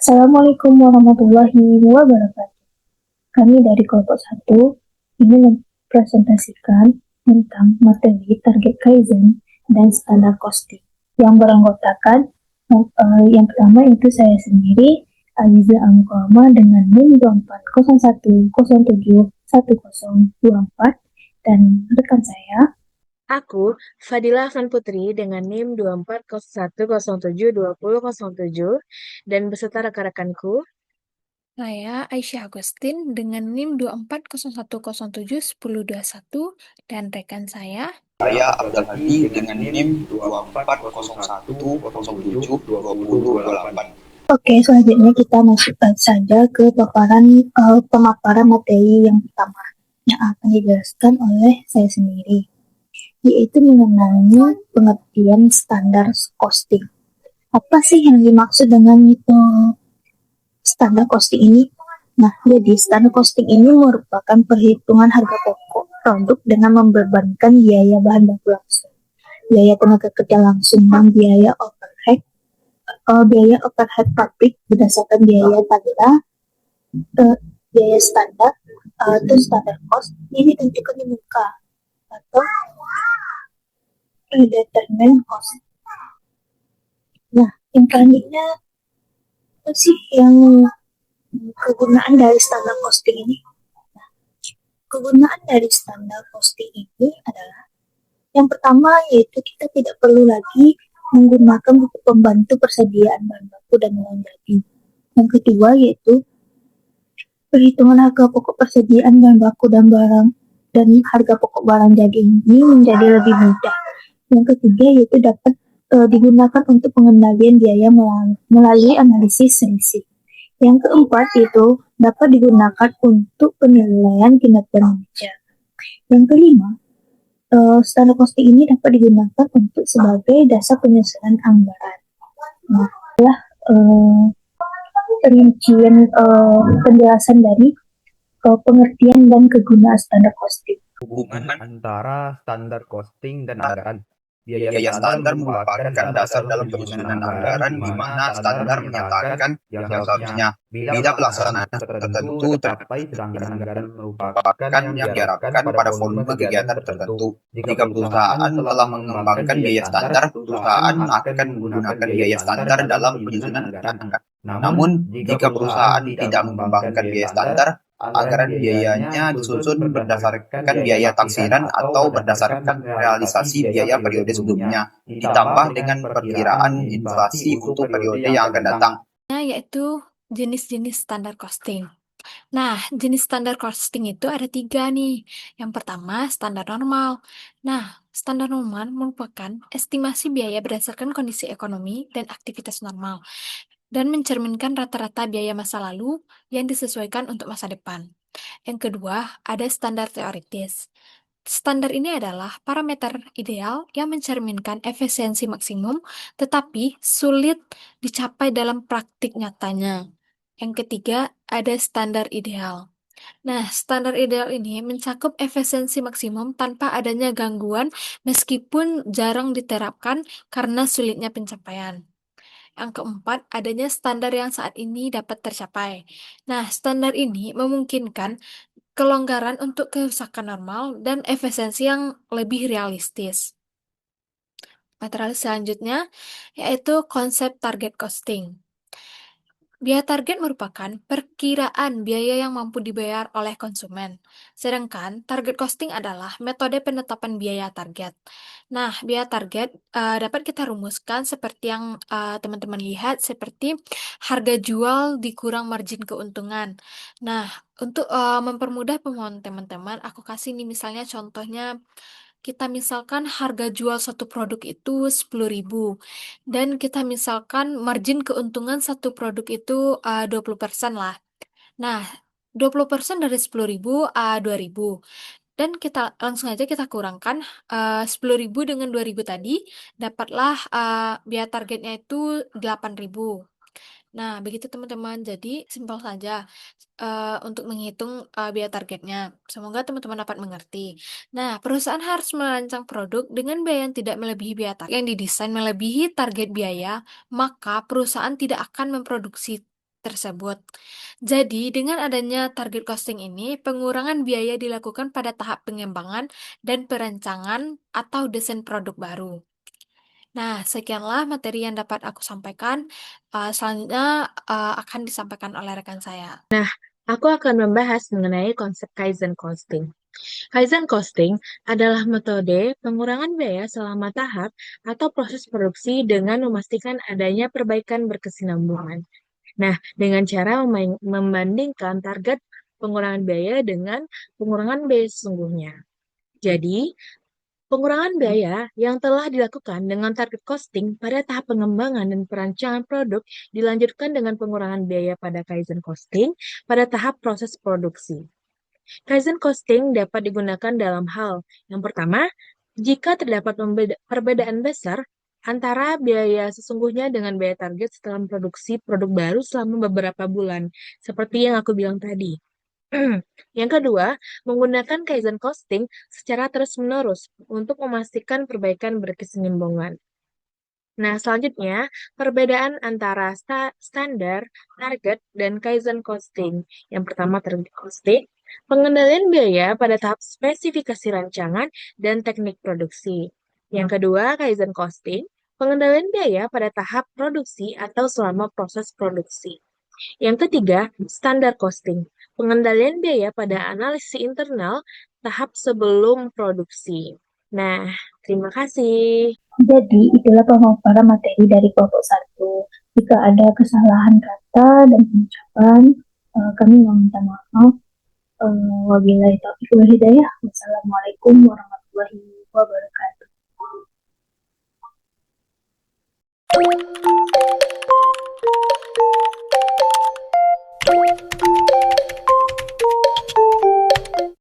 Assalamualaikum warahmatullahi wabarakatuh. Kami dari kelompok satu ingin mempresentasikan tentang materi target Kaizen dan standar costing yang beranggotakan yang pertama itu saya sendiri, Aliza Angkoma dengan NIM 2401071024 dan rekan saya. Aku, Fadila Afnan Putri dengan NIM 2401072007 dan beserta rekan-rekanku. Saya Aisyah Agustin dengan NIM 2401071021 dan rekan saya. Saya Abdul Hadi dengan NIM 2401072028. Oke, selanjutnya kita masuk saja ke pemaparan materi yang pertama yang akan dijelaskan oleh saya sendiri, yaitu mengenai pengertian standar costing. Apa sih yang dimaksud dengan standar costing ini? Nah, jadi standar costing ini merupakan perhitungan harga pokok produk dengan membebankan biaya bahan baku langsung, biaya tenaga kerja langsung, dan biaya overhead pabrik berdasarkan biaya standar atau standar cost ini ditentukan di muka atau predetermined cost. Nah, yang selanjutnya apa sih yang kegunaan dari standar costing ini? Nah, kegunaan dari standar costing ini adalah yang pertama yaitu kita tidak perlu lagi menggunakan buku pembantu persediaan bahan baku dan uang jadi. Yang kedua yaitu perhitungan harga pokok persediaan bahan baku dan harga pokok barang jadi ini menjadi lebih mudah. Yang ketiga yaitu dapat digunakan untuk pengendalian biaya melalui analisis selisih. Yang keempat yaitu dapat digunakan untuk penilaian kinerja manajer. Yang kelima, standar costing ini dapat digunakan untuk sebagai dasar penyusunan anggaran. Nah, adalah rincian penjelasan dari pengertian dan kegunaan standar costing. Hubungan antara standar costing dan anggaran. Biaya standar merupakan dasar dalam penyusunan anggaran di mana standar menyatakan yang seharusnya bila pelaksanaan tertentu tercapai, sedangkan anggaran merupakan yang diharapkan pada volume kegiatan tertentu. Jika perusahaan telah mengembangkan biaya standar, perusahaan akan menggunakan biaya standar dalam penyusunan anggaran. Namun, jika perusahaan tidak mengembangkan biaya standar, anggaran biayanya disusun berdasarkan biaya taksiran atau berdasarkan realisasi biaya periode sebelumnya, ditambah dengan perkiraan inflasi untuk periode yang akan datang. Yaitu jenis-jenis standar costing. Nah, jenis standar costing itu ada 3 nih. Yang pertama, standar normal. Nah, standar normal merupakan estimasi biaya berdasarkan kondisi ekonomi dan aktivitas normal, dan mencerminkan rata-rata biaya masa lalu yang disesuaikan untuk masa depan. Yang kedua, ada standar teoritis. Standar ini adalah parameter ideal yang mencerminkan efisiensi maksimum, tetapi sulit dicapai dalam praktik nyatanya. Yang ketiga, ada standar ideal. Nah, standar ideal ini mencakup efisiensi maksimum tanpa adanya gangguan meskipun jarang diterapkan karena sulitnya pencapaian. Yang keempat, adanya standar yang saat ini dapat tercapai. Nah, standar ini memungkinkan kelonggaran untuk kerusakan normal dan efisiensi yang lebih realistis. Materi selanjutnya yaitu konsep target costing. Biaya target merupakan perkiraan biaya yang mampu dibayar oleh konsumen. Sedangkan target costing adalah metode penetapan biaya target. Nah, biaya target dapat kita rumuskan seperti yang teman-teman lihat, seperti harga jual dikurang margin keuntungan. Nah, untuk mempermudah pemahaman teman-teman, aku kasih nih misalnya contohnya, kita misalkan harga jual satu produk itu 10.000 dan kita misalkan margin keuntungan satu produk itu 20% lah. Nah, 20% dari 10.000 2.000. Dan kita langsung aja kita kurangkan 10.000 dengan 2.000 tadi, dapatlah biaya targetnya itu 8.000. Nah, begitu teman-teman. Jadi, simpel saja untuk menghitung biaya targetnya. Semoga teman-teman dapat mengerti. Nah, perusahaan harus merancang produk dengan biaya yang tidak melebihi biaya target. Yang didesain melebihi target biaya, maka perusahaan tidak akan memproduksi tersebut. Jadi, dengan adanya target costing ini, pengurangan biaya dilakukan pada tahap pengembangan dan perancangan atau desain produk baru. Nah, sekianlah materi yang dapat aku sampaikan. Selanjutnya akan disampaikan oleh rekan saya. Aku akan membahas mengenai konsep Kaizen Costing. Kaizen Costing adalah metode pengurangan biaya selama tahap atau proses produksi dengan memastikan adanya perbaikan berkesinambungan. Nah, dengan cara membandingkan target pengurangan biaya dengan pengurangan biaya sesungguhnya. Jadi, pengurangan biaya yang telah dilakukan dengan target costing pada tahap pengembangan dan perancangan produk dilanjutkan dengan pengurangan biaya pada Kaizen Costing pada tahap proses produksi. Kaizen costing dapat digunakan dalam hal yang pertama, jika terdapat perbedaan besar antara biaya sesungguhnya dengan biaya target setelah memproduksi produk baru selama beberapa bulan, seperti yang aku bilang tadi. Yang kedua, menggunakan Kaizen costing secara terus-menerus untuk memastikan perbaikan berkesinambungan. Nah, selanjutnya, perbedaan antara standar, target, dan Kaizen costing. Yang pertama, target costing, pengendalian biaya pada tahap spesifikasi rancangan dan teknik produksi. Yang kedua, Kaizen costing, pengendalian biaya pada tahap produksi atau selama proses produksi. Yang ketiga, standar costing, pengendalian biaya pada analisis internal tahap sebelum produksi. Nah, terima kasih. Jadi, itulah pemaparan materi dari kelompok 1. Jika ada kesalahan kata dan pengucapan, kami meminta maaf. Wabillahi taufiq wal hidayah. Wassalamualaikum warahmatullahi wabarakatuh.